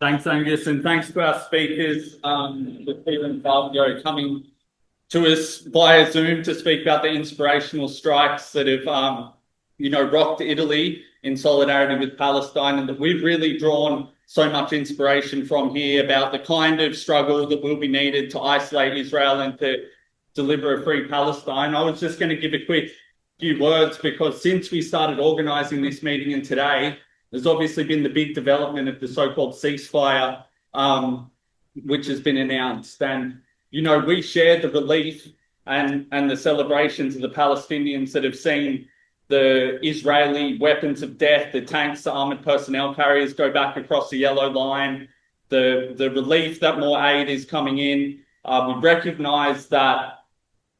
Thanks, Angus, and thanks to our speakers, Lucia and Fabio, coming to us via Zoom to speak about the inspirational strikes that have, rocked Italy in solidarity with Palestine, and that we've really drawn so much inspiration from here about the kind of struggle that will be needed to isolate Israel and to deliver a free Palestine. I was just going to give a quick few words because since we started organising this meeting and today, there's obviously been the big development of the so-called ceasefire, which has been announced. And, we share the relief and the celebrations of the Palestinians that have seen the Israeli weapons of death, the tanks, the armoured personnel carriers go back across the yellow line, the relief that more aid is coming in. We recognise that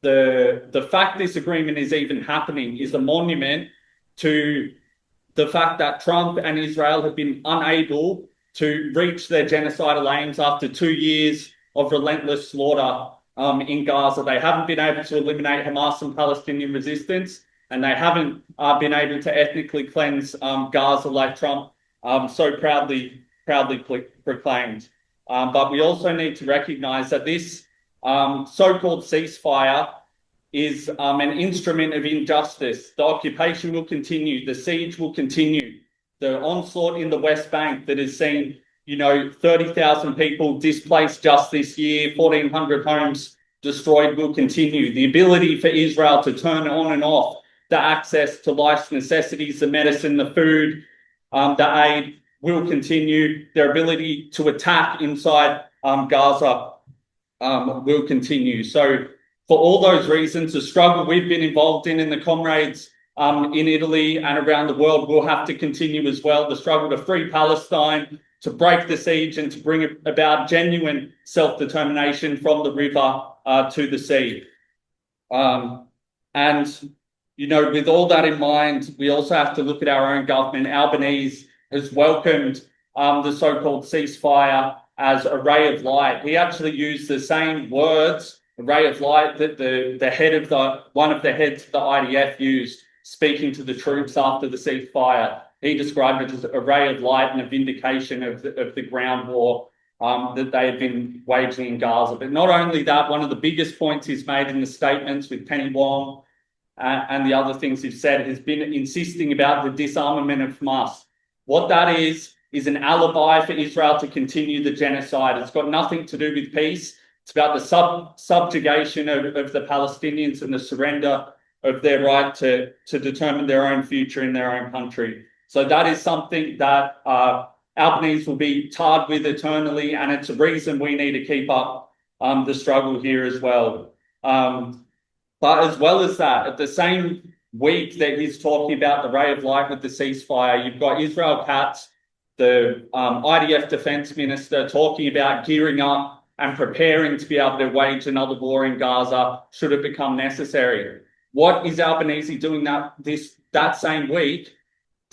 the fact this agreement is even happening is a monument to the fact that Trump and Israel have been unable to reach their genocidal aims after 2 years of relentless slaughter in Gaza. They haven't been able to eliminate Hamas and Palestinian resistance, and they haven't been able to ethnically cleanse Gaza like Trump so proudly proclaimed. But we also need to recognise that this so-called ceasefire is an instrument of injustice. The occupation will continue, the siege will continue, the onslaught in the West Bank that has seen, 30,000 people displaced just this year, 1,400 homes destroyed will continue. The ability for Israel to turn on and off the access to life's necessities, the medicine, the food, the aid will continue. Their ability to attack inside Gaza will continue. So for all those reasons, the struggle we've been involved in the comrades in Italy and around the world will have to continue as well. The struggle to free Palestine, to break the siege and to bring about genuine self-determination from the river to the sea. With all that in mind, we also have to look at our own government. Albanese has welcomed the so-called ceasefire as a ray of light. He actually used the same words, a ray of light, that one of the heads of the IDF used, speaking to the troops after the ceasefire. He described it as a ray of light and a vindication of the ground war that they had been waging in Gaza. But not only that, one of the biggest points he's made in the statements with Penny Wong and the other things he's said has been insisting about the disarmament of Hamas. What that is an alibi for Israel to continue the genocide. It's got nothing to do with peace. It's about the subjugation of the Palestinians and the surrender of their right to determine their own future in their own country. So that is something that Albanese will be tarred with eternally, and it's a reason we need to keep up the struggle here as well. But as well as that, at the same week that he's talking about the ray of light with the ceasefire, you've got Israel Katz, the IDF defense minister, talking about gearing up and preparing to be able to wage another war in Gaza should it become necessary. What is Albanese doing that same week?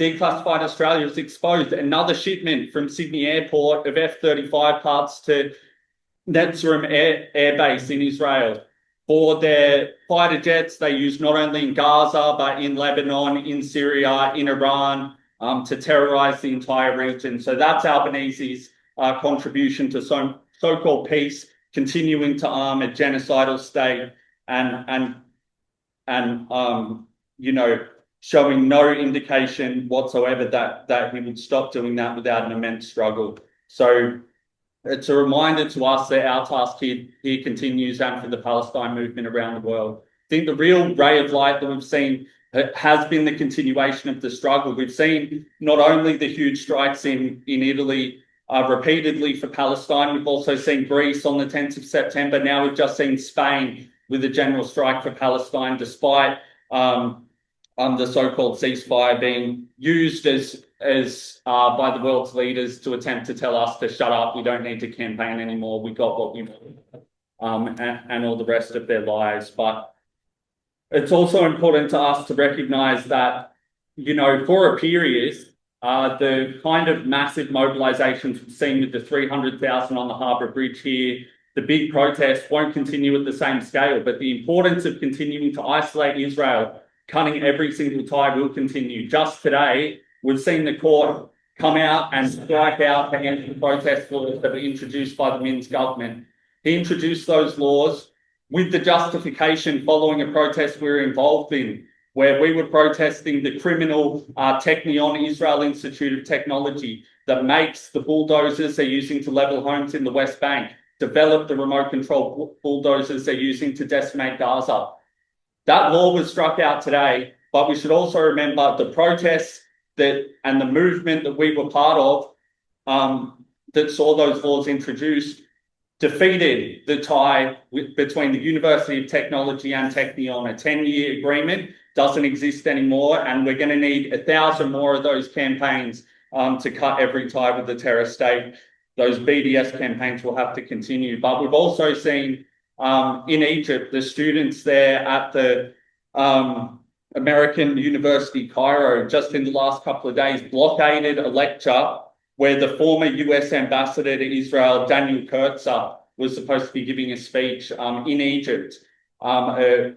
Declassified Australia has exposed another shipment from Sydney Airport of F-35 parts to Netzarim Air Base in Israel. For their fighter jets, they use not only in Gaza, but in Lebanon, in Syria, in Iran, to terrorize the entire region. So that's Albanese's contribution to so-called peace, continuing to arm a genocidal state and showing no indication whatsoever that he would stop doing that without an immense struggle. So it's a reminder to us that our task here continues, and for the Palestine movement around the world. I think the real ray of light that we've seen has been the continuation of the struggle. We've seen not only the huge strikes in Italy repeatedly for Palestine, we've also seen Greece on the 10th of September. Now we've just seen Spain with a general strike for Palestine, despite the so-called ceasefire being used as by the world's leaders to attempt to tell us to shut up, we don't need to campaign anymore, we got what we want, and all the rest of their lives. But it's also important to us to recognise that, for a period, the kind of massive mobilisations we've seen with the 300,000 on the Harbour Bridge here, the big protests won't continue at the same scale, but the importance of continuing to isolate Israel, cutting every single tie, will continue. Just today, we've seen the court come out and strike out the anti-protest laws that were introduced by the Min's government. He introduced those laws with the justification following a protest we were involved in, where we were protesting the criminal Technion Israel Institute of Technology that makes the bulldozers they're using to level homes in the West Bank, develop the remote control bulldozers they're using to decimate Gaza. That law was struck out today, but we should also remember the protests and the movement that we were part of that saw those laws introduced defeated the tie between the University of Technology and Technion. A 10-year agreement doesn't exist anymore, and we're going to need 1,000 more of those campaigns to cut every tie with the terror state. Those BDS campaigns will have to continue. But we've also seen in Egypt, the students there at the American University Cairo, just in the last couple of days, blockaded a lecture where the former US ambassador to Israel, Daniel Kurtzer, was supposed to be giving a speech in Egypt, a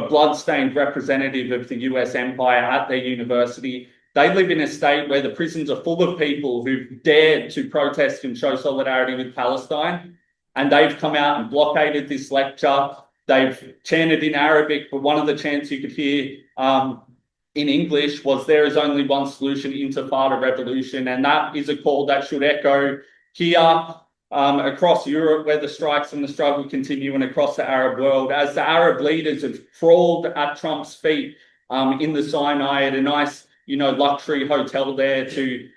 bloodstained representative of the US empire at their university. They live in a state where the prisons are full of people who've dared to protest and show solidarity with Palestine, and they've come out and blockaded this lecture. They've chanted in Arabic, but one of the chants you could hear in English was "There is only one solution, intifada revolution," and that is a call that should echo here across Europe, where the strikes and the struggle continue, and across the Arab world, as the Arab leaders have crawled at Trump's feet in the Sinai at a nice, luxury hotel there to,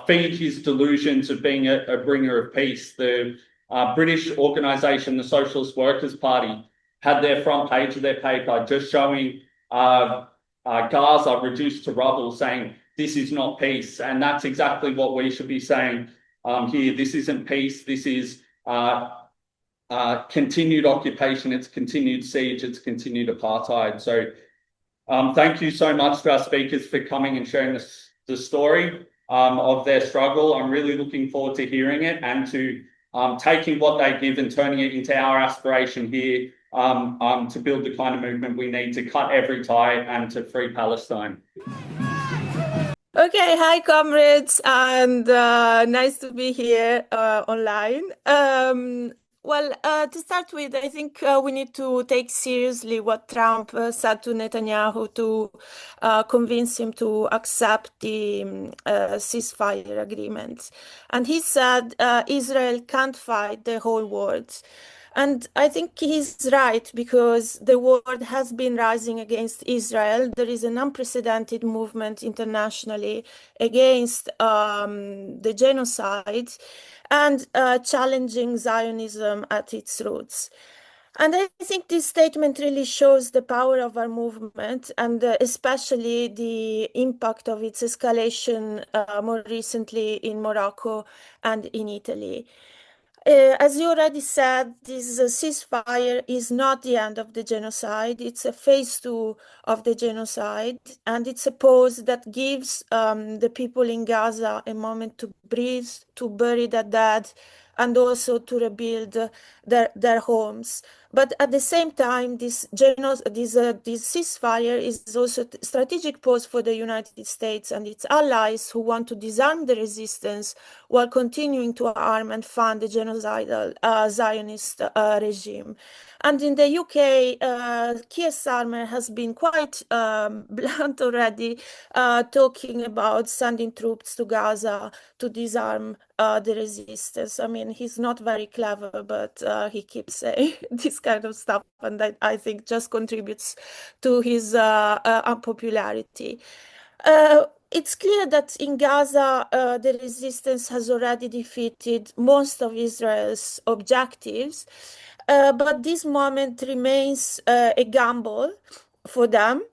feed his delusions of being a bringer of peace. The British organisation, the Socialist Workers' Party, had their front page of their paper just showing Gaza reduced to rubble, saying this is not peace. And that's exactly what we should be saying here. This isn't peace. This is continued occupation. It's continued siege. It's continued apartheid. So thank you so much to our speakers for coming and sharing the story of their struggle. I'm really looking forward to hearing it and to taking what they give and turning it into our aspiration here to build the kind of movement we need to cut every tie and to free Palestine. Okay, hi comrades, and nice to be here online. To start with, I think we need to take seriously what Trump said to Netanyahu to convince him to accept the ceasefire agreement. And he said Israel can't fight the whole world. And I think he's right, because the world has been rising against Israel. There is an unprecedented movement internationally against the genocide and challenging Zionism at its roots. And I think this statement really shows the power of our movement, and especially the impact of its escalation more recently in Morocco and in Italy. As you already said, this ceasefire is not the end of the genocide. It's a phase 2 of the genocide, and it's a pause that gives the people in Gaza a moment to breathe, to bury their dead, and also to rebuild their homes. But at the same time, this ceasefire is also a strategic pause for the United States and its allies who want to disarm the resistance while continuing to arm and fund the genocidal Zionist regime. And in the UK, Keir Starmer has been quite blunt already, talking about sending troops to Gaza to disarm the resistance. I mean, he's not very clever, but he keeps saying this kind of stuff, and that I think just contributes to his unpopularity. It's clear that in Gaza, the resistance has already defeated most of Israel's objectives, but this moment remains a gamble for them.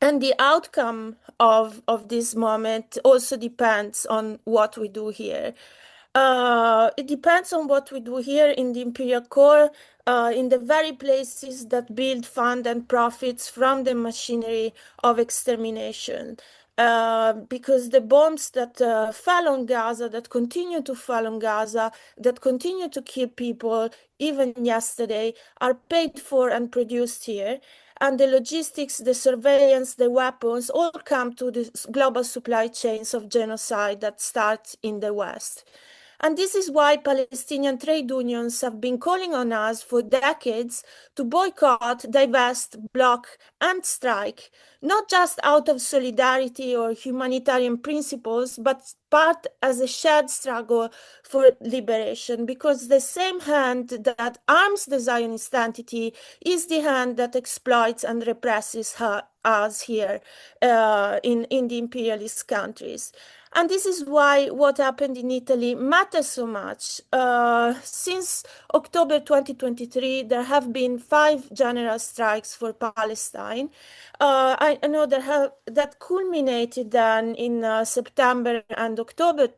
And the outcome of this moment also depends on what we do here. It depends on what we do here in the imperial core, in the very places that build, fund, and profits from the machinery of extermination. Because the bombs that fell on Gaza, that continue to fall on Gaza, that continue to kill people, even yesterday, are paid for and produced here. and the logistics, the surveillance, the weapons all come to the global supply chains of genocide that start in the West. And this is why Palestinian trade unions have been calling on us for decades to boycott, divest, block, and strike, not just out of solidarity or humanitarian principles, but part as a shared struggle for liberation, because the same hand that arms the Zionist entity is the hand that exploits and represses us here in the imperialist countries. And this is why what happened in Italy matters so much. Since October 2023, there have been 5 general strikes for Palestine. I know that culminated then in September and October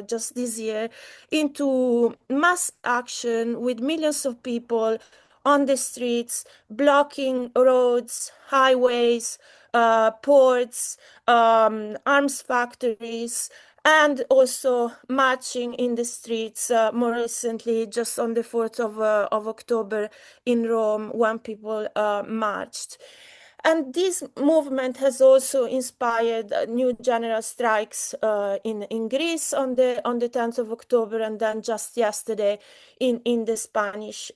just this year into mass action with millions of people on the streets, blocking roads, highways, ports, arms factories, and also marching in the streets more recently, just on the 4th of October in Rome, when people marched. And this movement has also inspired new general strikes in Greece on the 10th of October, and then just yesterday in the Spanish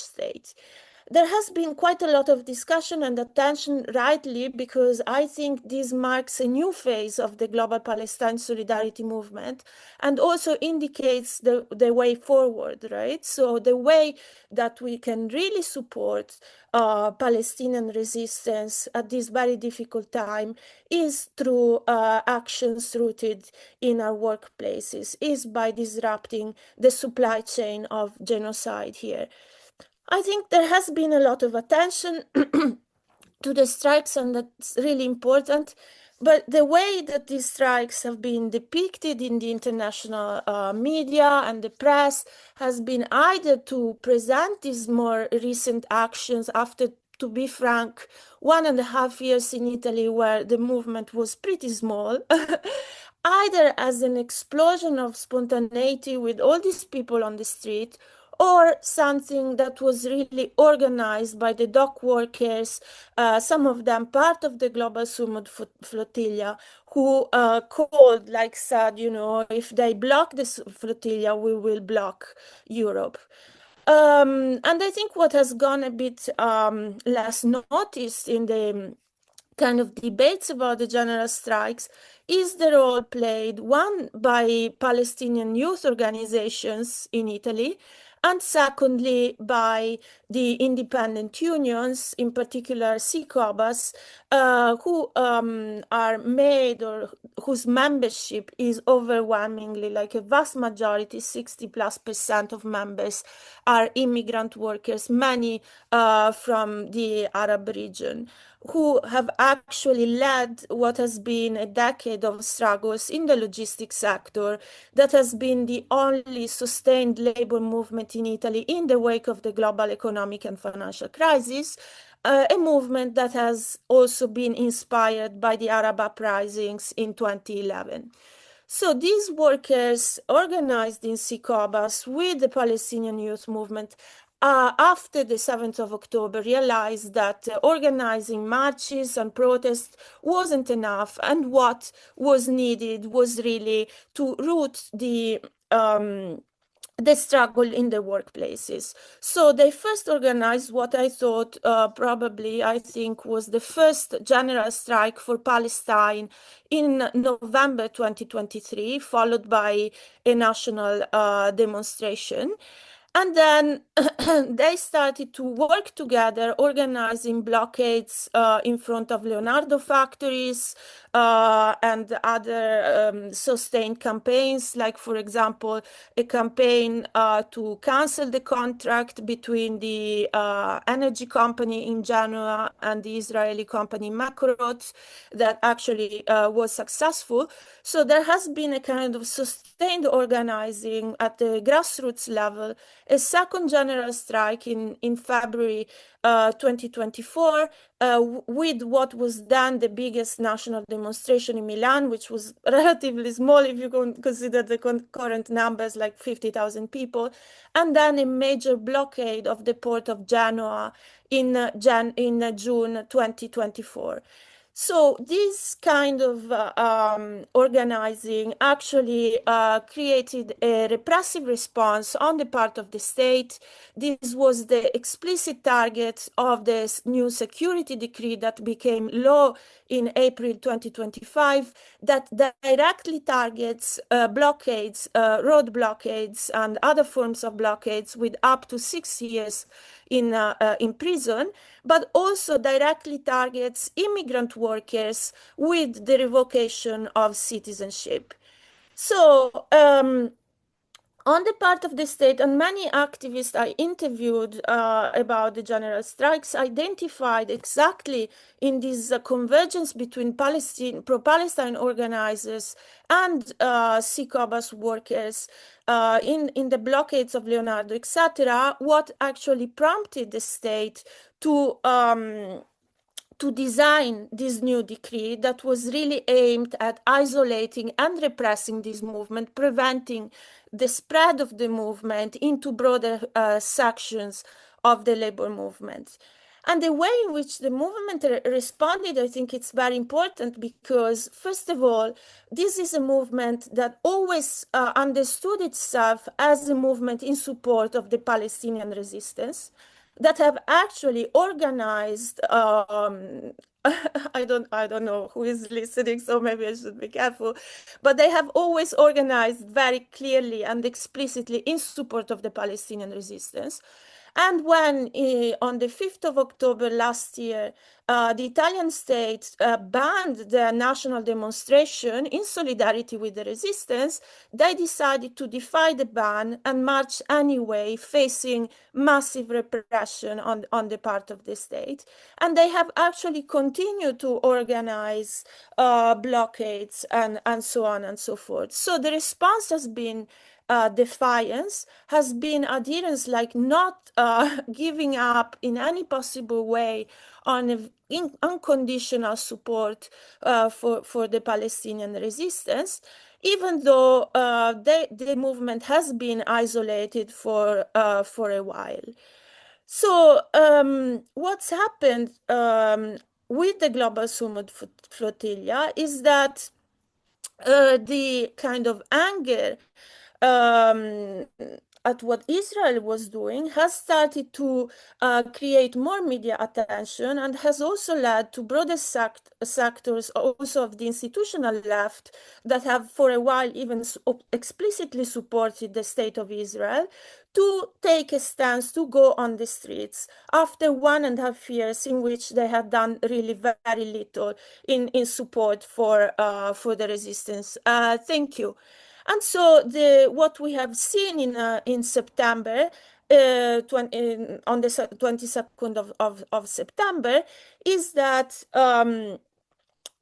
state. There has been quite a lot of discussion and attention, rightly, because I think this marks a new phase of the global Palestine solidarity movement and also indicates the way forward, right? So the way that we can really support Palestinian resistance at this very difficult time is through actions rooted in our workplaces, is by disrupting the supply chain of genocide here. I think there has been a lot of attention to the strikes, and that's really important. But the way that these strikes have been depicted in the international media and the press has been either to present these more recent actions after, to be frank, 1.5 years in Italy where the movement was pretty small, either as an explosion of spontaneity with all these people on the street, or something that was really organized by the dock workers, some of them part of the Global Sumud flotilla, who called, like said, if they block this flotilla, we will block Europe. And I think what has gone a bit less noticed in the kind of debates about the general strikes is the role played, one, by Palestinian youth organizations in Italy, and secondly, by the independent unions, in particular SI COBAS, who are made, or whose membership is overwhelmingly, like a vast majority, 60+% of members are immigrant workers, many from the Arab region, who have actually led what has been a decade of struggles in the logistics sector that has been the only sustained labor movement in Italy in the wake of the global economic and financial crisis, a movement that has also been inspired by the Arab uprisings in 2011. So these workers organized in SI COBAS with the Palestinian youth movement after the 7th of October realized that organizing marches and protests wasn't enough, and what was needed was really to root the struggle in the workplaces. So they first organized what I thought I think was the first general strike for Palestine in November 2023, followed by a national demonstration. And then they started to work together, organizing blockades in front of Leonardo factories and other sustained campaigns, like, for example, a campaign to cancel the contract between the energy company in Genoa and the Israeli company Makorot that actually was successful. So there has been a kind of sustained organizing at the grassroots level a second general strike in February 2024, with what was then the biggest national demonstration in Milan, which was relatively small if you consider the current numbers, like 50,000 people, and then a major blockade of the port of Genoa in June 2024. So this kind of organizing actually created a repressive response on the part of the state. This was the explicit target of this new security decree that became law in April 2025, that directly targets blockades, road blockades, and other forms of blockades with up to 6 years in prison, but also directly targets immigrant workers with the revocation of citizenship. So, on the part of the state, and many activists I interviewed about the general strikes identified exactly in this convergence between pro-Palestine organizers and SI COBAS workers in the blockades of Leonardo, etc., what actually prompted the state to design this new decree that was really aimed at isolating and repressing this movement, preventing the spread of the movement into broader sections of the labor movement. And the way in which the movement responded, I think it's very important because, first of all, this is a movement that always understood itself as a movement in support of the Palestinian resistance, that have actually organized I don't know who is listening, so maybe I should be careful, but they have always organized very clearly and explicitly in support of the Palestinian resistance. And when on the 5th of October last year, the Italian state banned the national demonstration in solidarity with the resistance, they decided to defy the ban and march anyway, facing massive repression on the part of the state. And they have actually continued to organize blockades and so on and so forth. So the response has been defiance, has been adherence, like not giving up in any possible way on unconditional support for the Palestinian resistance, even though the movement has been isolated for a while. So what's happened with the Global Summit Flotilla is that the kind of anger at what Israel was doing has started to create more media attention and has also led to broader sectors also of the institutional left that have for a while even explicitly supported the state of Israel to take a stance, to go on the streets after 1.5 years in which they had done really very little in support for the resistance. Thank you. And so what we have seen in September, on the 22nd of September, is that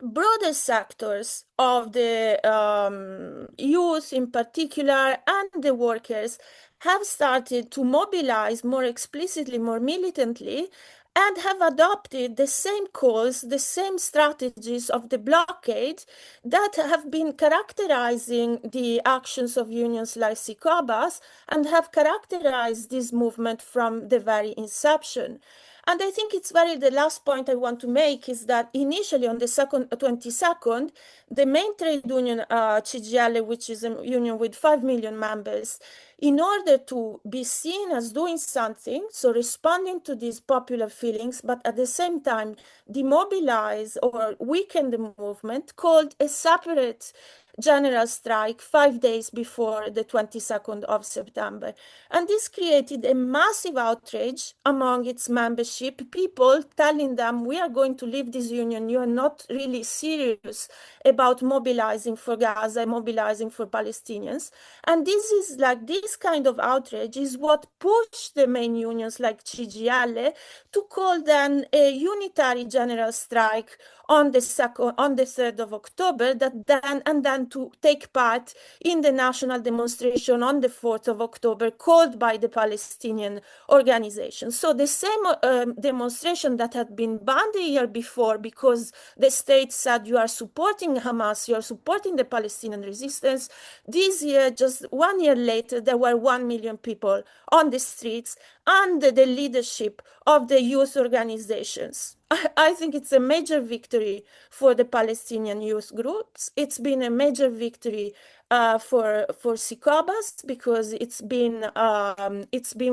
broader sectors of the youth in particular and the workers have started to mobilize more explicitly, more militantly, and have adopted the same calls, the same strategies of the blockade that have been characterizing the actions of unions like SI COBAS and have characterized this movement from the very inception. And I think the last point I want to make is that initially on the 22nd, the main trade union, CGL, which is a union with 5 million members, in order to be seen as doing something, so responding to these popular feelings, but at the same time demobilize or weaken the movement, called a separate general strike 5 days before the 22nd of September. And this created a massive outrage among its membership, people telling them, we are going to leave this union, you are not really serious about mobilizing for Gaza, mobilizing for Palestinians. And this kind of outrage is what pushed the main unions like CGL to call then a unitary general strike on the 3rd of October, and then and to take part in the national demonstration on the 4th of October called by the Palestinian organization. So the same demonstration that had been banned a year before because the state said you are supporting Hamas, you are supporting the Palestinian resistance, this year, just 1 year later, there were 1 million people on the streets under the leadership of the youth organizations. I think it's a major victory for the Palestinian youth groups. It's been a major victory for SI COBAS because it's been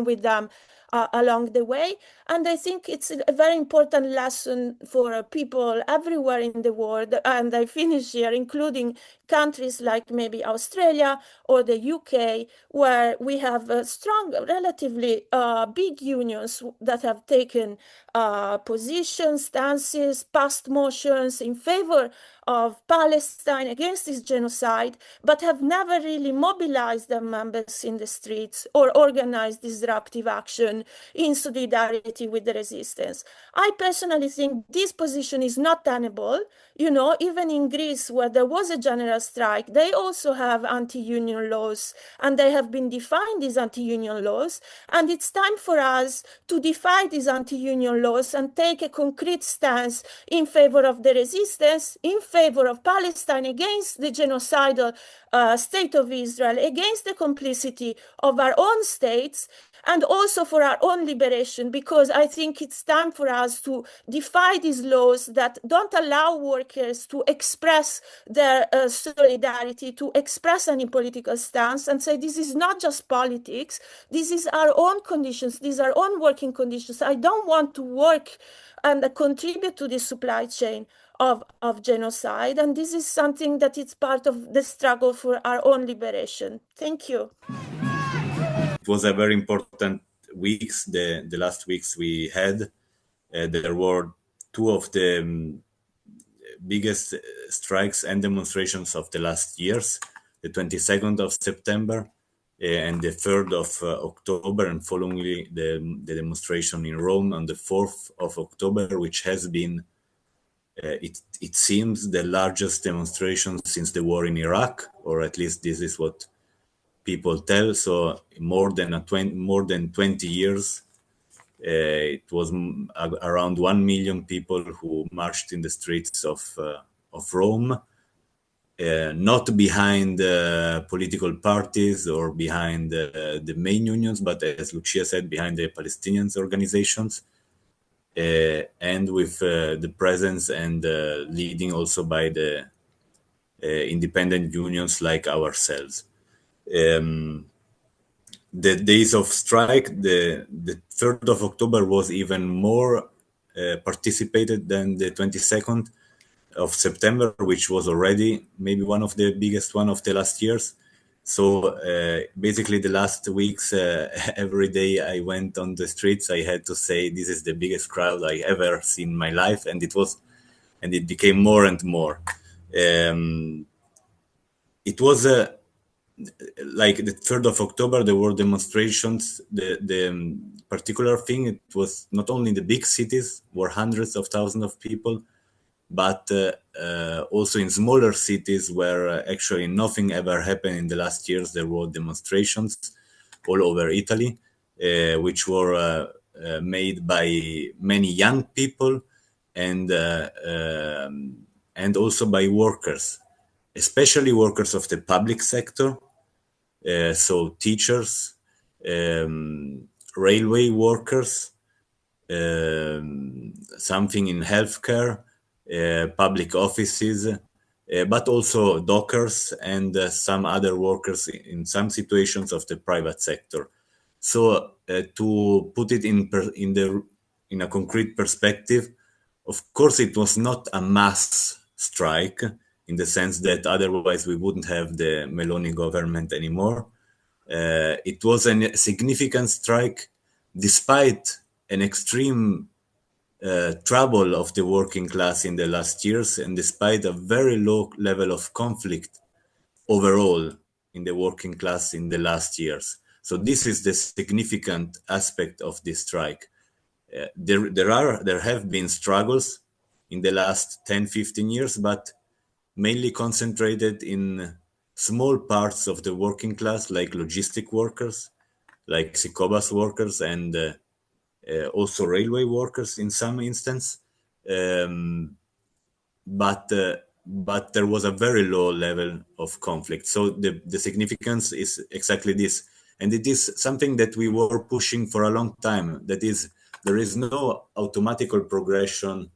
with them along the way. And I think it's a very important lesson for people everywhere in the world. And I finish here, including countries like maybe Australia or the UK, where we have strong, relatively big unions that have taken positions, stances, passed motions in favor of Palestine against this genocide, but have never really mobilized their members in the streets or organized disruptive action in solidarity with the resistance. I personally think this position is not tenable. You know, even in Greece, where there was a general strike, they also have anti-union laws, and they have been defying these anti-union laws. And it's time for us to defy these anti-union laws and take a concrete stance in favor of the resistance, in favor of Palestine, against the genocidal state of Israel, against the complicity of our own states, and also for our own liberation, because I think it's time for us to defy these laws that don't allow workers to express their solidarity, to express any political stance, and say this is not just politics, this is our own conditions, these are our own working conditions. I don't want to work and contribute to the supply chain of genocide, and this is something that is part of the struggle for our own liberation. Thank you. It was a very important weeks, the last weeks we had. There were two of the biggest strikes and demonstrations of the last years, the 22nd of September and the 3rd of October, and followingly the demonstration in Rome on the 4th of October, which has been, it seems, the largest demonstration since the war in Iraq, or at least this is what people tell. So more than 20 years, it was around 1 million people who marched in the streets of Rome, not behind political parties or behind the main unions, but as Lucia said, behind the Palestinian organizations, and with the presence and leading also by the independent unions like ourselves. The days of strike, the 3rd of October was even more participated than the 22nd of September, which was already maybe one of the biggest one of the last years. So basically the last weeks, every day I went on the streets, I had to say, this is the biggest crowd I ever seen in my life. And it became more and more. It was like the 3rd of October, there were demonstrations. The particular thing, it was not only in the big cities, where hundreds of thousands of people, but also in smaller cities where actually nothing ever happened in the last years. There were demonstrations all over Italy, which were made by many young people and also by workers, especially workers of the public sector, so teachers, railway workers, something in healthcare, public offices, but also dockers and some other workers in some situations of the private sector. So to put it in a concrete perspective, of course, it was not a mass strike in the sense that otherwise we wouldn't have the Meloni government anymore. It was a significant strike despite an extreme trouble of the working class in the last years, and despite a very low level of conflict overall in the working class in the last years. So this is the significant aspect of this strike. There have been struggles in the last 10, 15 years, but mainly concentrated in small parts of the working class, like logistic workers, like SI COBAS workers, and also railway workers in some instance. Um, but there was a very low level of conflict. So the significance is exactly this, and it is something that we were pushing for a long time. That is, there is no automatical progression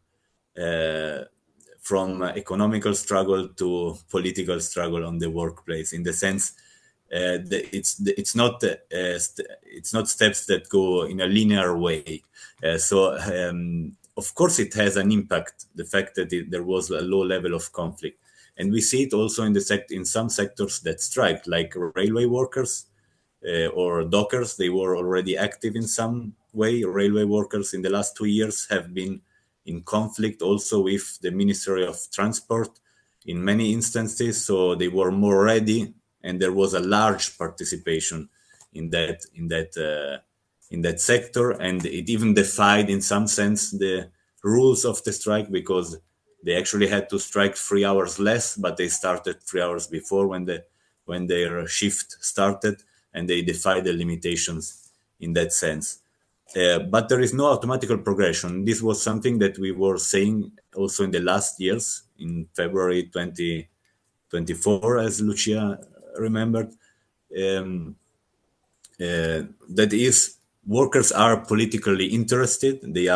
from economical struggle to political struggle on the workplace, in the sense that it's not steps that go in a linear way. Of course, it has an impact, the fact that there was a low level of conflict, and we see it also in some sectors that strike, like railway workers or dockers. They were already active in some way. Railway workers in the last 2 years have been in conflict also with the Ministry of Transport in many instances, so they were more ready, and there was a large participation in that sector, and it even defied, in some sense, the rules of the strike, because they actually had to strike 3 hours less, but they started 3 hours before when their shift started, and they defied the limitations in that sense. But there is no automatical progression. This was something that we were saying also in the last years, in February 2024, as Lucia remembered. That is, workers are politically interested. They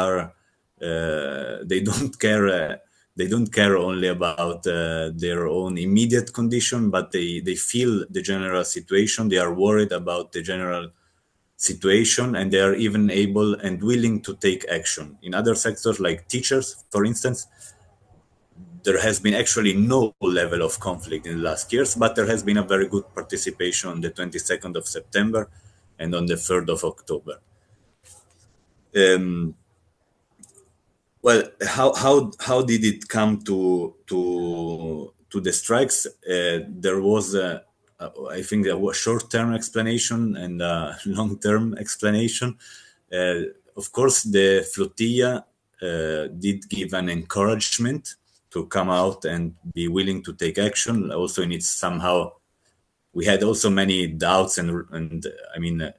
don't care. They don't care only about their own immediate condition, but they feel the general situation. They are worried about the general situation, and they are even able and willing to take action. In other sectors, like teachers, for instance, there has been actually no level of conflict in the last years, but there has been a very good participation on the 22nd of September and on the 3rd of October. Well, how did it come to the strikes? There was, I think, a short-term explanation and a long-term explanation. Of course, the flotilla did give an encouragement to come out and be willing to take action. Also, in its somehow, we had also many doubts and I mean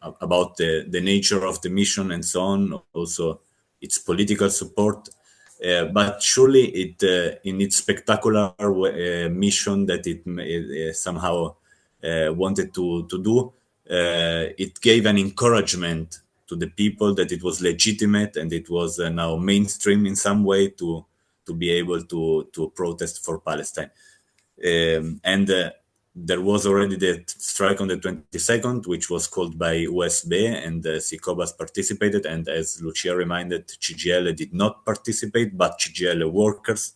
about the nature of the mission and so on. Also, its political support. But surely it, in its spectacular mission that it somehow wanted to do, it gave an encouragement to the people that it was legitimate and it was now mainstream in some way to be able to protest for Palestine. And there was already the strike on the 22nd, which was called by USB, and SI COBAS participated. And as Lucia reminded, CGL did not participate, but CGL workers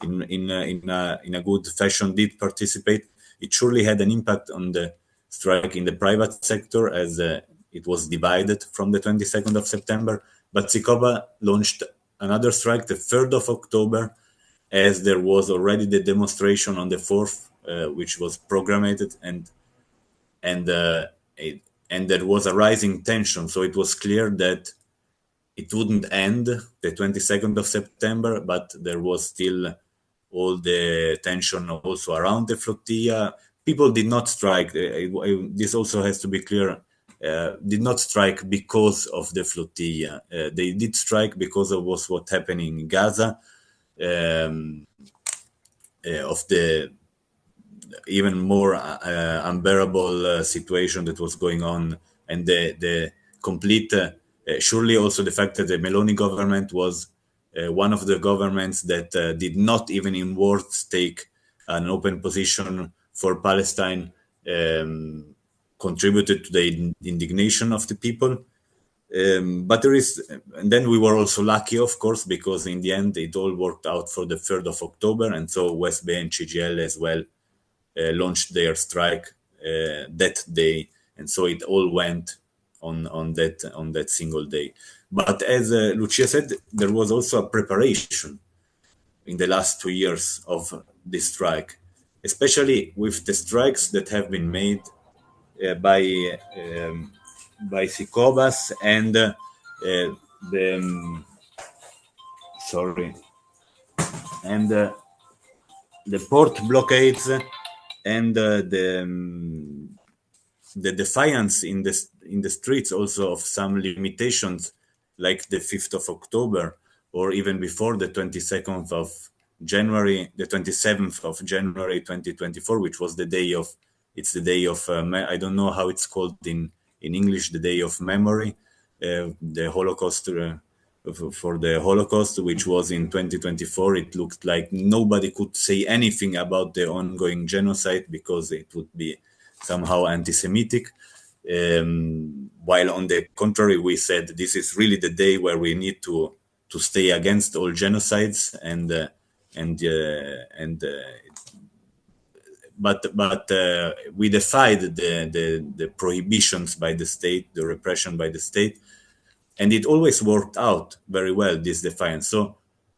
in a good fashion did participate. It surely had an impact on the strike in the private sector, as it was divided from the 22nd of September. But SI COBAS launched another strike the 3rd of October, as there was already the demonstration on the 4th, which was programmed, and there was a rising tension. So it was clear that it wouldn't end the 22nd of September, but there was still all the tension also around the flotilla. People did not strike. This also has to be clear. Did not strike because of the flotilla. They did strike because of what happened in Gaza. Of the even more unbearable situation that was going on, and the complete, surely also the fact that the Meloni government was one of the governments that did not even in words take an open position for Palestine, contributed to the indignation of the people. But there is, and then we were also lucky, of course, because in the end it all worked out for the 3rd of October, and so West Bay and CGL as well launched their strike that day, and so it all went on that single day. But as Lucia said, there was also a preparation in the last 2 years of this strike, especially with the strikes that have been made by SI COBAS and the sorry, and the port blockades and the defiance in the streets also of some limitations, like the 5th of October, or even before the 22nd of January, the 27th of January 2024, which was the day of, it's the day of, I don't know how it's called in English, the day of memory, the Holocaust, for the Holocaust, which was in 2024. It looked like nobody could say anything about the ongoing genocide because it would be somehow anti-Semitic. While on the contrary, we said this is really the day where we need to stay against all genocides but we defied the prohibitions by the state, the repression by the state, and it always worked out very well, this defiance. So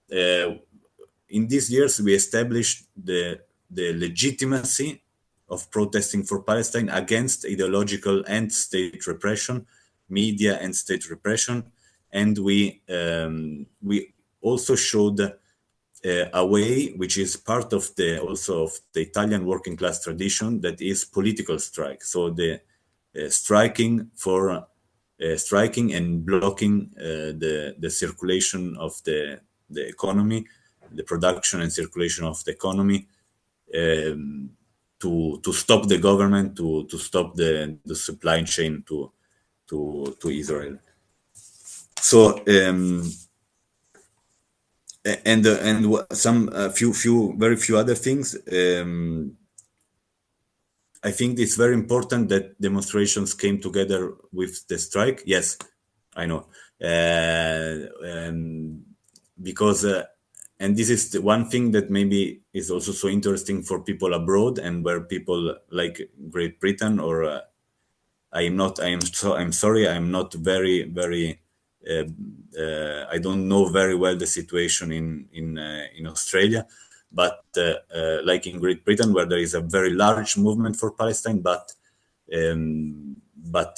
in these years, we established the legitimacy of protesting for Palestine against ideological and state repression, media and state repression, and we also showed a way which is part of the Italian working class tradition, that is political strike. So the striking and blocking the circulation of the economy, the production and circulation of the economy, to stop the government, to stop the supply chain to Israel. So and some very few other things. I think it's very important that demonstrations came together with the strike. Yes, I know, because and this is the one thing that maybe is also so interesting for people abroad, and where people like Great Britain or I'm sorry, I'm not very I don't know very well the situation in Australia, but like in Great Britain, where there is a very large movement for Palestine, but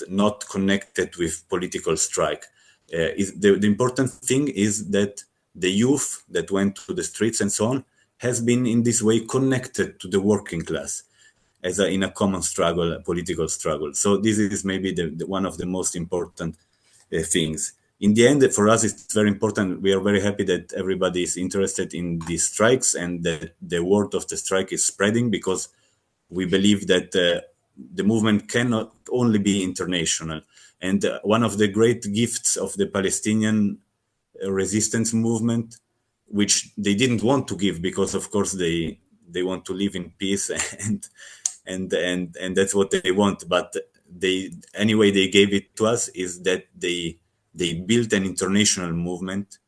not connected with political strike. The important thing is that the youth that went to the streets and so on has been in this way connected to the working class as in a common struggle, a political struggle. So this is maybe one of the most important things. In the end, for us, it's very important. We are very happy that everybody is interested in these strikes and that the word of the strike is spreading, because we believe that the movement cannot only be international. And one of the great gifts of the Palestinian resistance movement, which they didn't want to give, because of course they want to live in peace and that's what they want. But they gave it to us, is that they built an international movement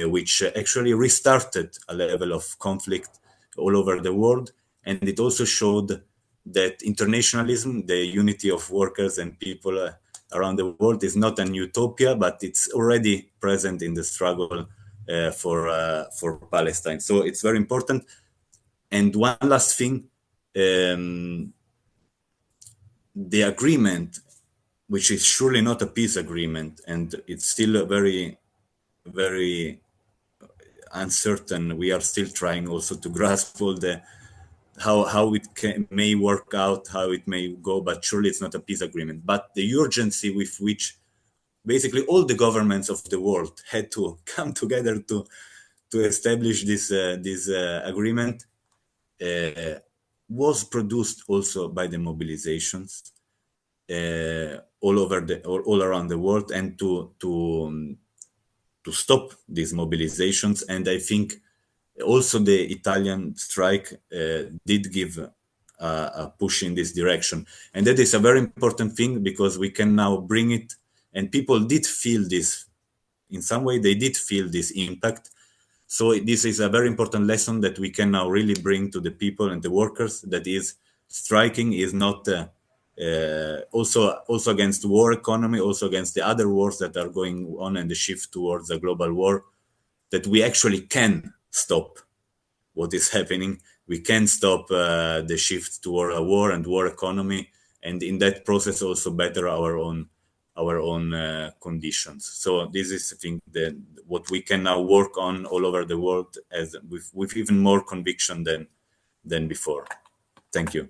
which actually restarted a level of conflict all over the world. And it also showed that internationalism, the unity of workers and people around the world, is not an utopia, but it's already present in the struggle for Palestine. So it's very important. And one last thing, the agreement, which is surely not a peace agreement, and it's still a very, very uncertain. We are still trying also to grasp all the how it may work out, how it may go, but surely it's not a peace agreement. But the urgency with which basically all the governments of the world had to come together to establish this agreement was produced also by the mobilizations all around the world, and to stop these mobilizations. And I think also the Italian strike did give a push in this direction, and that is a very important thing, because we can now bring it, and people did feel this in some way. They did feel this impact. So this is a very important lesson that we can now really bring to the people and the workers, that is, striking is not also against war economy, also against the other wars that are going on and the shift towards a global war, that we actually can stop what is happening. We can stop the shift toward a war and war economy, and in that process also better our own conditions. So this is, I think, what we can now work on all over the world, as with even more conviction than than before. Thank you.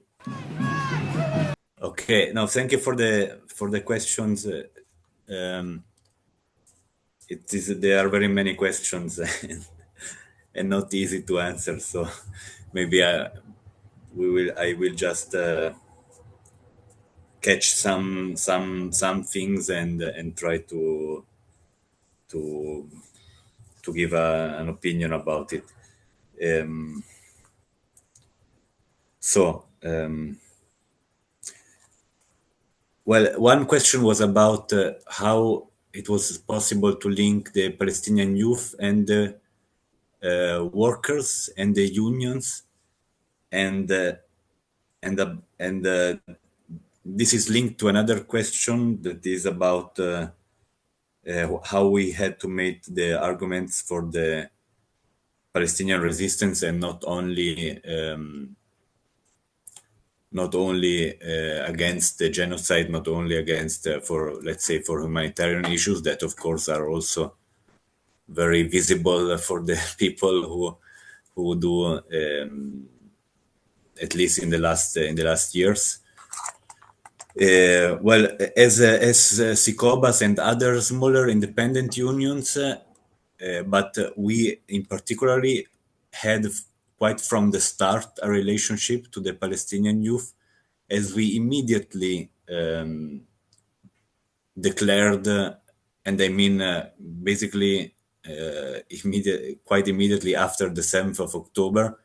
Okay, now thank you for the questions. There are very many questions and not easy to answer. So maybe I will just catch some things and try to give an opinion about it. Well, one question was about how it was possible to link the Palestinian youth and the workers and the unions, and this is linked to another question that is about how we had to make the arguments for the Palestinian resistance and not only against the genocide, not only against for, let's say, for humanitarian issues that of course are also very visible for the people who do at least in the last years. Well, as SI COBAS and other smaller independent unions, but we in particularly had quite from the start a relationship to the Palestinian youth, as we immediately declared, and I mean basically quite immediately after the 7th of October,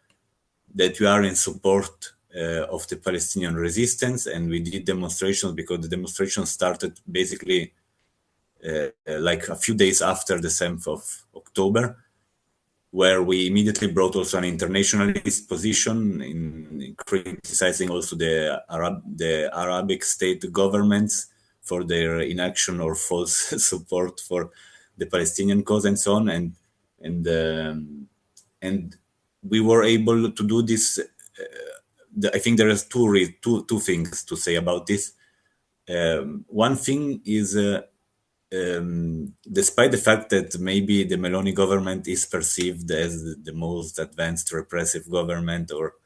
that we are in support of the Palestinian resistance, and we did demonstrations because the demonstration started basically like a few days after the 7th of October, where we immediately brought also an internationalist position in criticizing also the Arabic state governments for their inaction or false support for the Palestinian cause and so on, and we were able to do this. I think there is two things to say about this. One thing is, despite the fact that maybe the Meloni government is perceived as the most advanced repressive government, or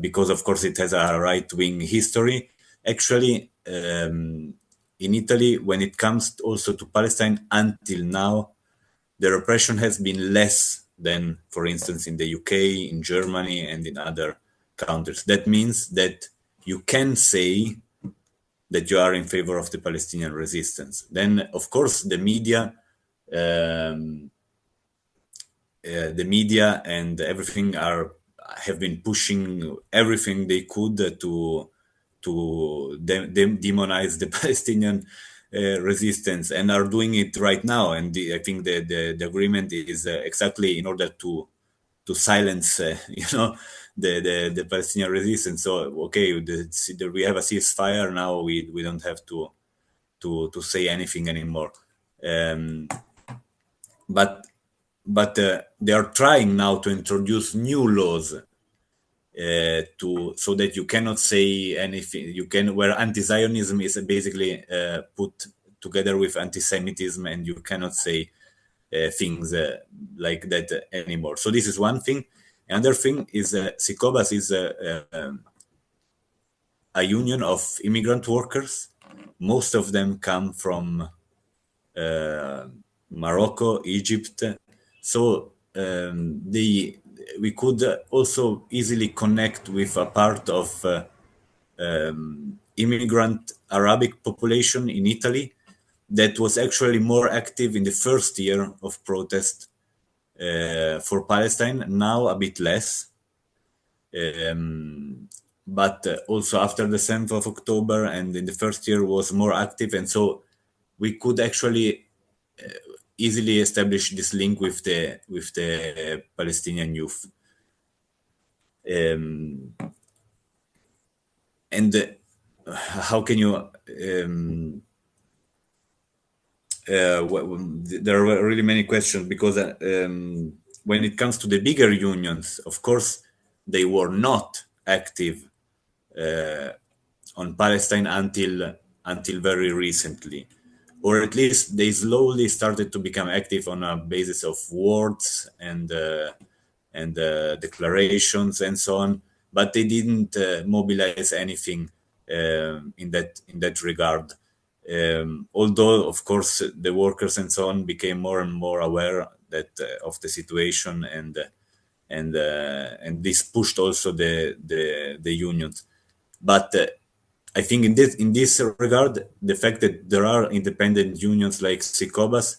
because of course it has a right-wing history, actually in Italy, when it comes also to Palestine, until now, the repression has been less than, for instance, in the UK, in Germany, and in other countries. That means that you can say that you are in favor of the Palestinian resistance. Then, of course, the media and everything have been pushing everything they could to demonize the Palestinian resistance, and are doing it right now. And I think the agreement is exactly in order to silence, the Palestinian resistance. So okay, we have a ceasefire now. We don't have to say anything anymore. But they are trying now to introduce new laws so that you cannot say anything. Where anti-Zionism is basically put together with anti-Semitism, and you cannot say things like that anymore. So this is one thing. Another thing is SI COBAS is a union of immigrant workers. Most of them come from Morocco, Egypt. So we could also easily connect with a part of immigrant Arabic population in Italy that was actually more active in the first year of protest for Palestine, now a bit less. But also after the 7th of October and in the first year was more active. And so we could actually easily establish this link with the Palestinian youth. And how can you... there are really many questions, because when it comes to the bigger unions, of course, they were not active on Palestine until very recently, or at least they slowly started to become active on a basis of words and declarations and so on, but they didn't mobilize anything in that regard. Although, of course, the workers and so on became more and more aware that of the situation, and this pushed also the unions. But I think in this regard, the fact that there are independent unions like SI COBAS,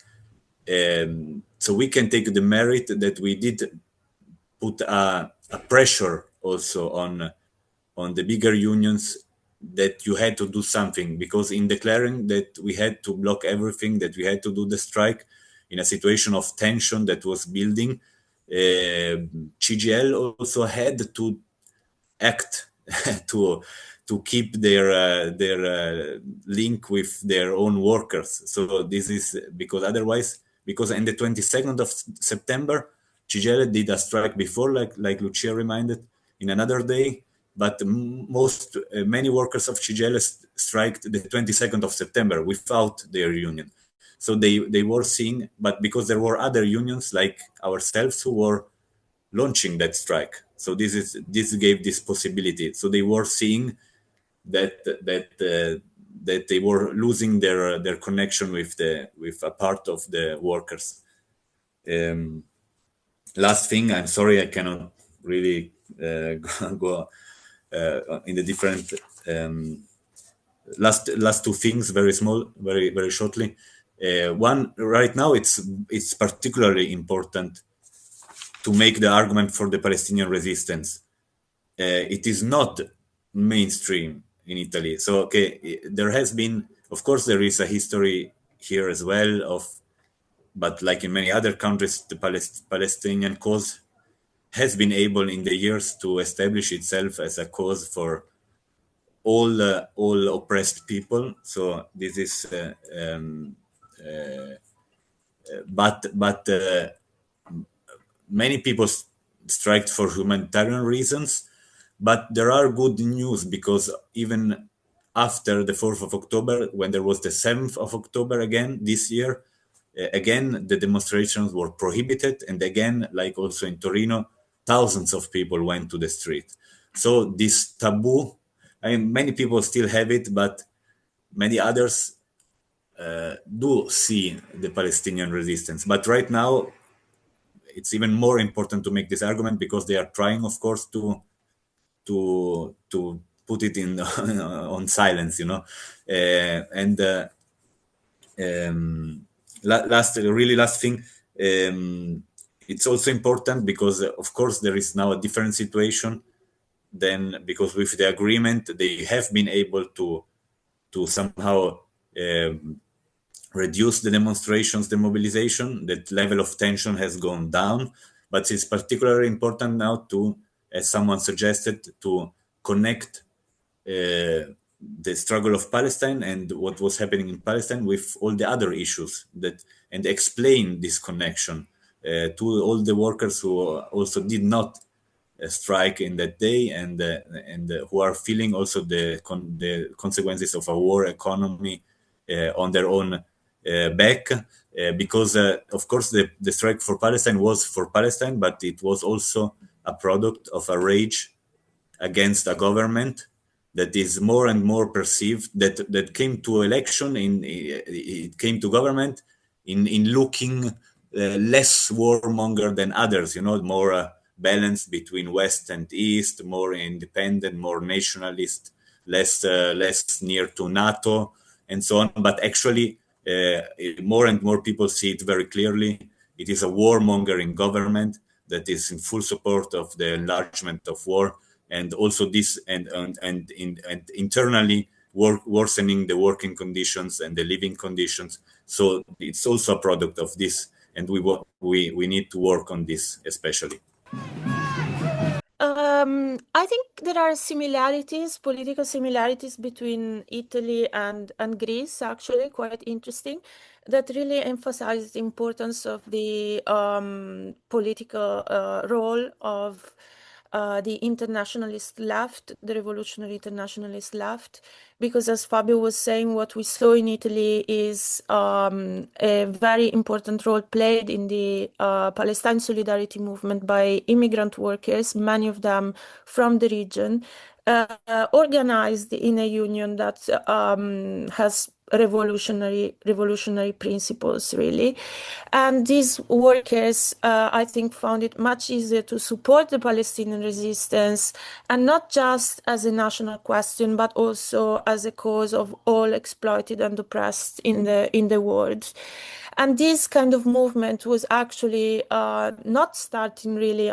so we can take the merit that we did put a pressure also on the bigger unions, that you had to do something, because in declaring that we had to block everything, that we had to do the strike in a situation of tension that was building, CGL also had to act to keep their link with their own workers. So this is because otherwise, because in the 22nd of September, CGL did a strike before, like Lucia reminded, in another day, but many workers of CGL striked the 22nd of September without their union. So they were seeing, but because there were other unions like ourselves who were launching that strike. So this gave this possibility. So they were seeing that they were losing their connection with a part of the workers. Last thing, I'm sorry, I cannot really go in the different last two things, very small, very shortly. One, right now, it's particularly important to make the argument for the Palestinian resistance. It is not mainstream in Italy. So, okay, there has been, of course, there is a history here as well but like in many other countries, the Palestinian cause has been able in the years to establish itself as a cause for all oppressed people. So this is, but many people strike for humanitarian reasons, but there are good news, because even after the 4th of October, when there was the 7th of October again this year, again the demonstrations were prohibited, and again, like also in Torino, thousands of people went to the street. So this taboo, many people still have it, but many others do see the Palestinian resistance. But right now, it's even more important to make this argument, because they are trying, of course, to put it in on silence, last thing, it's also important because, of course, there is now a different situation than, because with the agreement they have been able to somehow reduce the demonstrations, the mobilization. That level of tension has gone down, but it's particularly important now to, as someone suggested, to connect the struggle of Palestine and what was happening in Palestine with all the other issues, and explain this connection to all the workers who also did not strike in that day, and who are feeling also the consequences of a war economy on their own back, because of course the strike for Palestine was for Palestine, but it was also a product of a rage against a government that is more and more perceived, that came to election, it came to government in looking less warmonger than others, more balanced between West and East, more independent, more nationalist, less near to NATO, and so on. But actually, more and more people see it very clearly. It is a warmongering government that is in full support of the enlargement of war, and also this and internally worsening the working conditions and the living conditions. So it's also a product of this, and we need to work on this especially. I think there are similarities, political similarities between Italy and Greece, actually quite interesting, that really emphasize the importance of the political role of the internationalist left, the revolutionary internationalist left, because as Fabio was saying, what we saw in Italy is a very important role played in the Palestine solidarity movement by immigrant workers, many of them from the region, organized in a union that has revolutionary principles, really. And these workers, I think, found it much easier to support the Palestinian resistance, and not just as a national question, but also as a cause of all exploited and oppressed in the world. And this kind of movement was actually not starting really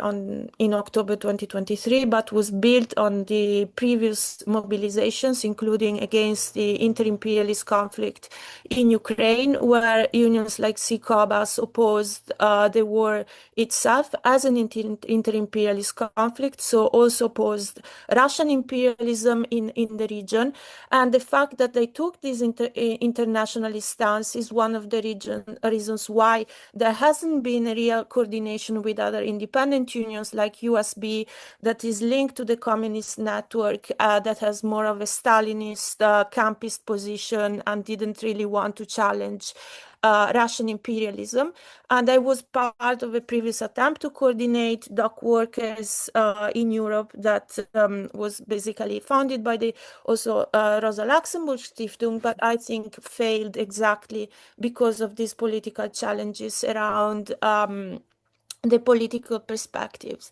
in October 2023, but was built on the previous mobilizations, including against the inter-imperialist conflict in Ukraine, where unions like SI COBAS opposed the war itself as an inter-imperialist conflict, so also opposed Russian imperialism in the region. And the fact that they took this internationalist stance is one of the reasons why there hasn't been a real coordination with other independent unions like USB, that is linked to the communist network, that has more of a Stalinist, campist position and didn't really want to challenge Russian imperialism. And I was part of a previous attempt to coordinate dock workers in Europe that was basically founded by the also Rosa Luxemburg Stiftung, but I think failed exactly because of these political challenges around the political perspectives.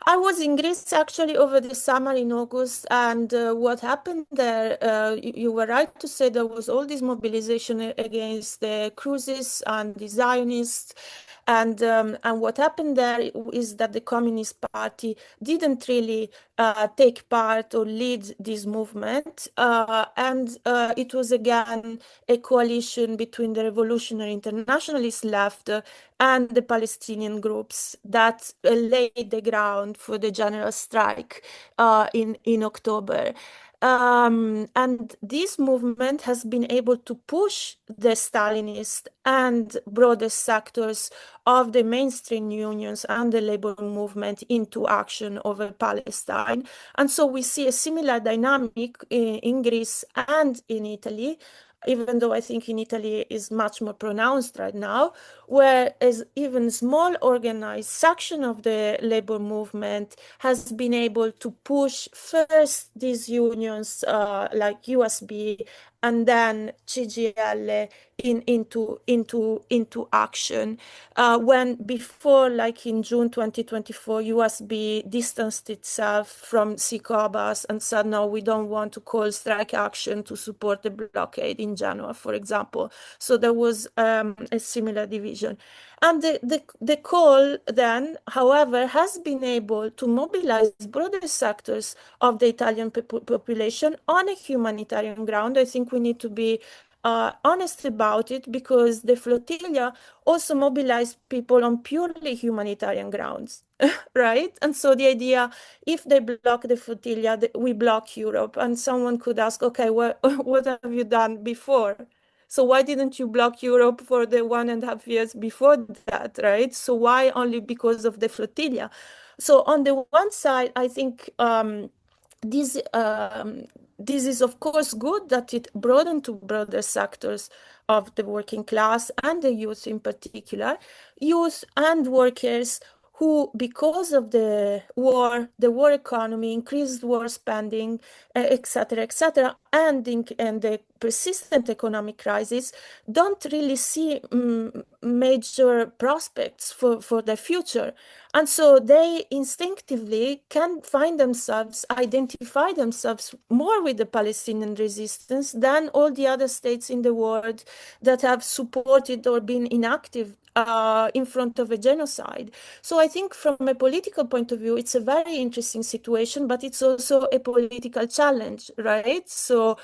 I was in Greece actually over the summer in August, and what happened there, you were right to say there was all this mobilization against the cruises and the Zionists. And what happened there is that the Communist Party didn't really take part or lead this movement. And it was again a coalition between the revolutionary internationalist left and the Palestinian groups that laid the ground for the general strike in October. And this movement has been able to push the Stalinist and broader sectors of the mainstream unions and the labor movement into action over Palestine. And so we see a similar dynamic in Greece and in Italy, even though I think in Italy is much more pronounced right now, whereas even small organized section of the labor movement has been able to push first these unions like USB and then CGL into action. When before, like in June 2024, USB distanced itself from SI COBAS and said, no, we don't want to call strike action to support the blockade in Genoa, for example. So there was a similar division. And the call then, however, has been able to mobilize broader sectors of the Italian population on a humanitarian ground. I think we need to be honest about it, because the flotilla also mobilized people on purely humanitarian grounds, right? And so the idea, if they block the flotilla, we block Europe. And someone could ask, okay, what have you done before? So why didn't you block Europe for the 1.5 years before that, right? So why only because of the flotilla? So on the one side, I think this is of course good that it broadened to broader sectors of the working class and the youth in particular, youth and workers who, because of the war economy, increased war spending, etc., and the persistent economic crisis, don't really see major prospects for the future. And so they instinctively can identify themselves more with the Palestinian resistance than all the other states in the world that have supported or been inactive in front of a genocide. So I think from a political point of view, it's a very interesting situation, but it's also a political challenge, right? So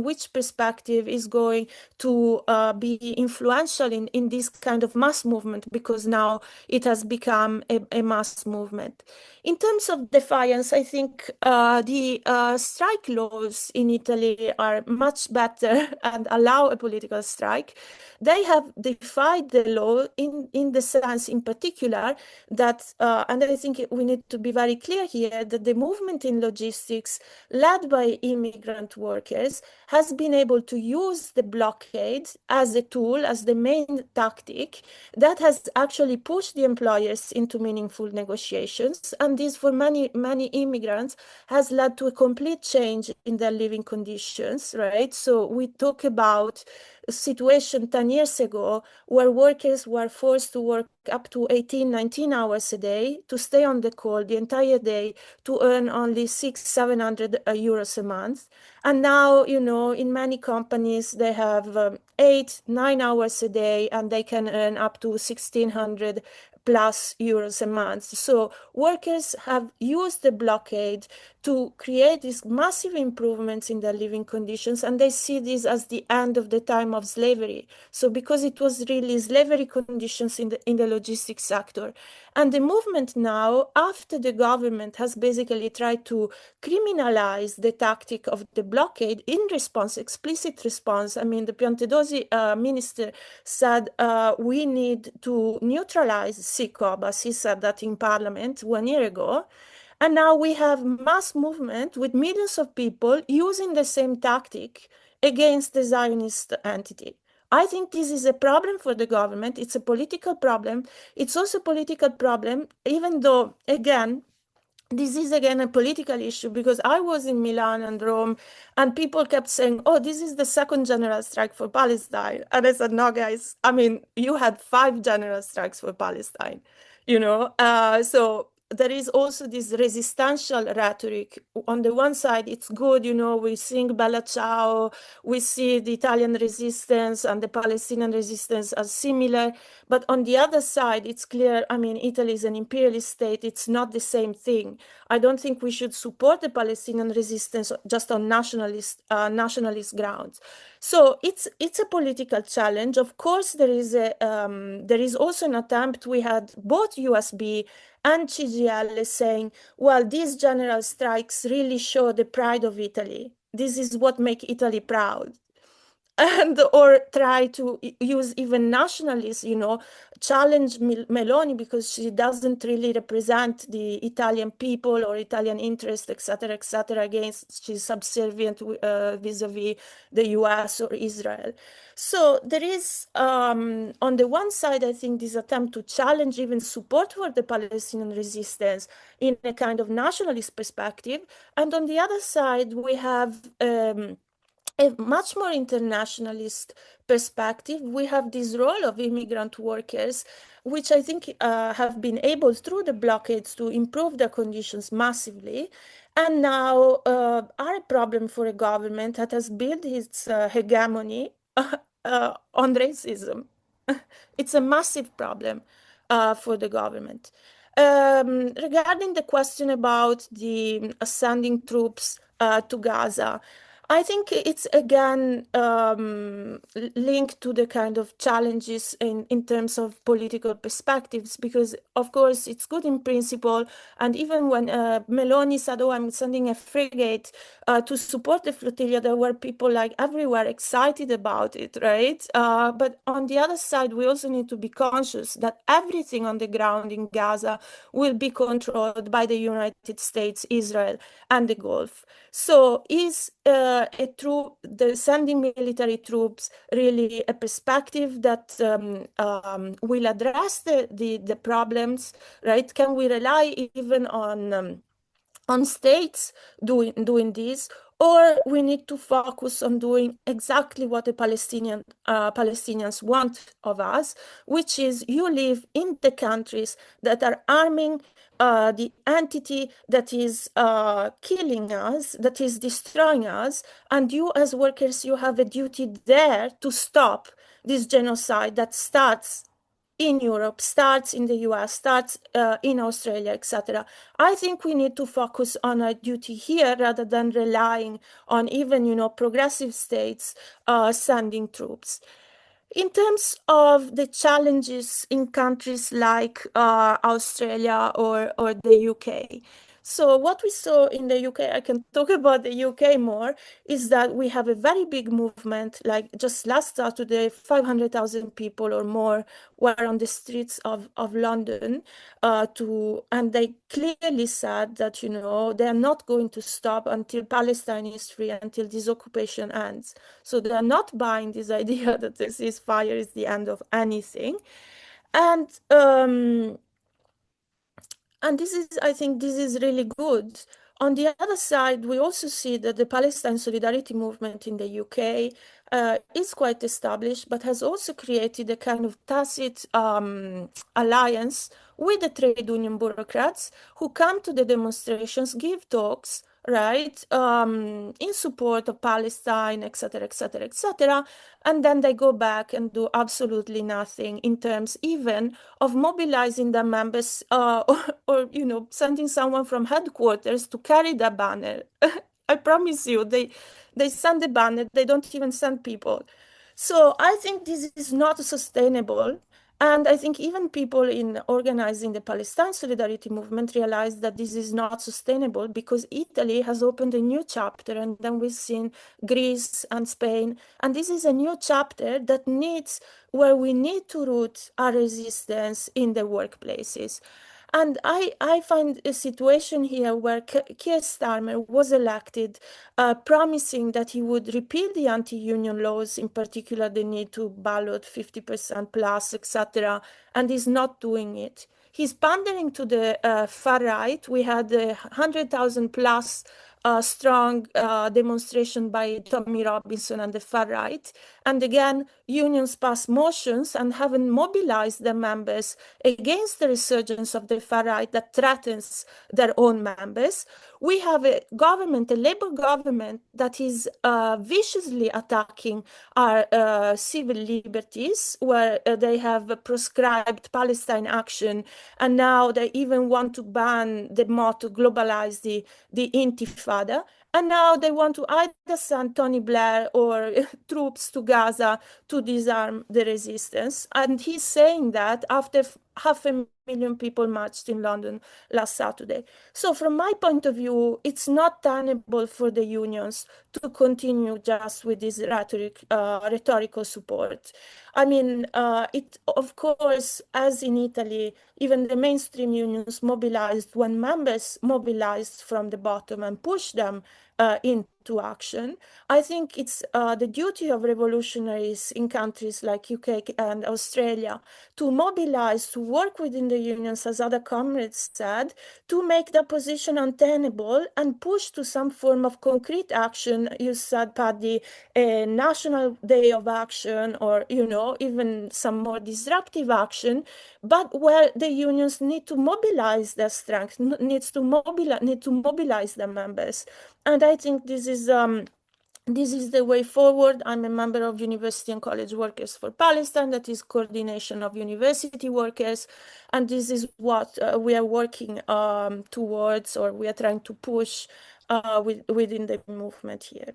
which perspective is going to be influential in this kind of mass movement, because now it has become a mass movement. In terms of defiance, I think the strike laws in Italy are much better and allow a political strike. They have defied the law in the sense in particular that, and I think we need to be very clear here, that the movement in logistics led by immigrant workers has been able to use the blockade as a tool, as the main tactic that has actually pushed the employers into meaningful negotiations. And this, for many immigrants, has led to a complete change in their living conditions, right? So we talk about a situation 10 years ago where workers were forced to work up to 18, 19 hours a day, to stay on the call the entire day, to earn only 600-700 euros a month. And now, you know, in many companies, they have 8-9 hours a day, and they can earn up to 1,600 plus euros a month. So workers have used the blockade to create these massive improvements in their living conditions, and they see this as the end of the time of slavery. So because it was really slavery conditions in the logistics sector. And the movement now, after the government has basically tried to criminalize the tactic of the blockade in response, explicit response. I mean, the Piantedosi minister said, we need to neutralize SI COBAS. He said that in parliament 1 year ago. And now we have mass movement with millions of people using the same tactic against the Zionist entity. I think this is a problem for the government. It's a political problem. It's also a political problem, even though, again, this is again a political issue, because I was in Milan and Rome and people kept saying, oh, this is the second general strike for Palestine. And I said, no, guys, I mean, you had 5 general strikes for Palestine, you know? So there is also this resistential rhetoric. On the one side, it's good, you know, we sing Bella Ciao, we see the Italian resistance and the Palestinian resistance as similar. But on the other side, it's clear, I mean, Italy is an imperialist state. It's not the same thing. I don't think we should support the Palestinian resistance just on nationalist grounds. So it's a political challenge. Of course, there is also an attempt. We had both USB and CGL saying, well, these general strikes really show the pride of Italy. This is what makes Italy proud. And or try to use even nationalists, you know, challenge Meloni because she doesn't really represent the Italian people or Italian interests, etc., against, she's subservient vis-a-vis the US or Israel. So there is, on the one side, I think this attempt to challenge even support for the Palestinian resistance in a kind of nationalist perspective. And on the other side, we have a much more internationalist perspective. We have this role of immigrant workers, which I think have been able through the blockades to improve their conditions massively, and now are a problem for a government that has built its hegemony on racism. It's a massive problem for the government. Regarding the question about the sending troops to Gaza, I think it's again linked to the kind of challenges in terms of political perspectives, because of course it's good in principle. And even when Meloni said, oh, I'm sending a frigate to support the flotilla, there were people like everywhere excited about it, right? But on the other side, we also need to be conscious that everything on the ground in Gaza will be controlled by the United States, Israel, and the Gulf. So is the sending military troops really a perspective that will address the problems, right? Can we rely even on states doing this, or we need to focus on doing exactly what the Palestinians want of us, which is you live in the countries that are arming the entity that is killing us, that is destroying us, and you as workers, you have a duty there to stop this genocide that starts in Europe, starts in the US, starts in Australia, etc. I think we need to focus on our duty here rather than relying on even, you know, progressive states sending troops. In terms of the challenges in countries like Australia or the UK, So what we saw in the UK, I can talk about the UK more, is that we have a very big movement. Like just last Saturday, 500,000 people or more were on the streets of London and they clearly said that, you know, they are not going to stop until Palestine is free, until this occupation ends. So they are not buying this idea that the ceasefire is the end of anything. And this is, I think this is really good. On the other side, we also see that the Palestine Solidarity movement in the UK is quite established, but has also created a kind of tacit alliance with the trade union bureaucrats who come to the demonstrations, give talks, right, in support of Palestine, etc., etc., etc., and then they go back and do absolutely nothing in terms even of mobilizing the members or you know, sending someone from headquarters to carry the banner. I promise you, they send the banner, they don't even send people. So I think this is not sustainable. And I think even people in organizing the Palestine Solidarity movement realize that this is not sustainable because Italy has opened a new chapter, and then we've seen Greece and Spain. And this is a new chapter that needs, where we need to root our resistance in the workplaces. And I find a situation here where Keir Starmer was elected, promising that he would repeal the anti-union laws, in particular the need to ballot 50% plus, etc., and is not doing it. He's pandering to the far right. We had 100,000 plus strong demonstration by Tommy Robinson and the far right. And again, unions pass motions and haven't mobilized their members against the resurgence of the far right that threatens their own members. We have a government, a Labour government, that is viciously attacking our civil liberties, where they have proscribed Palestine action, and now they even want to ban the motto, globalize the Intifada. And now they want to either send Tony Blair or troops to Gaza to disarm the resistance. And he's saying that after 500,000 people marched in London last Saturday. So from my point of view, it's not tenable for the unions to continue just with this rhetorical support. I mean, it, of course, as in Italy, even the mainstream unions mobilized when members mobilized from the bottom and pushed them into action. I think it's the duty of revolutionaries in countries like UK and Australia to mobilize, to work within the unions, as other comrades said, to make the position untenable and push to some form of concrete action. You said, Paddy, a national day of action, or, you know, even some more disruptive action, but where the unions need to mobilize their strength, need to mobilize their members. And I think this is the way forward. I'm a member of University and College Workers for Palestine, that is coordination of university workers. And this is what we are working towards, or we are trying to push within the movement here.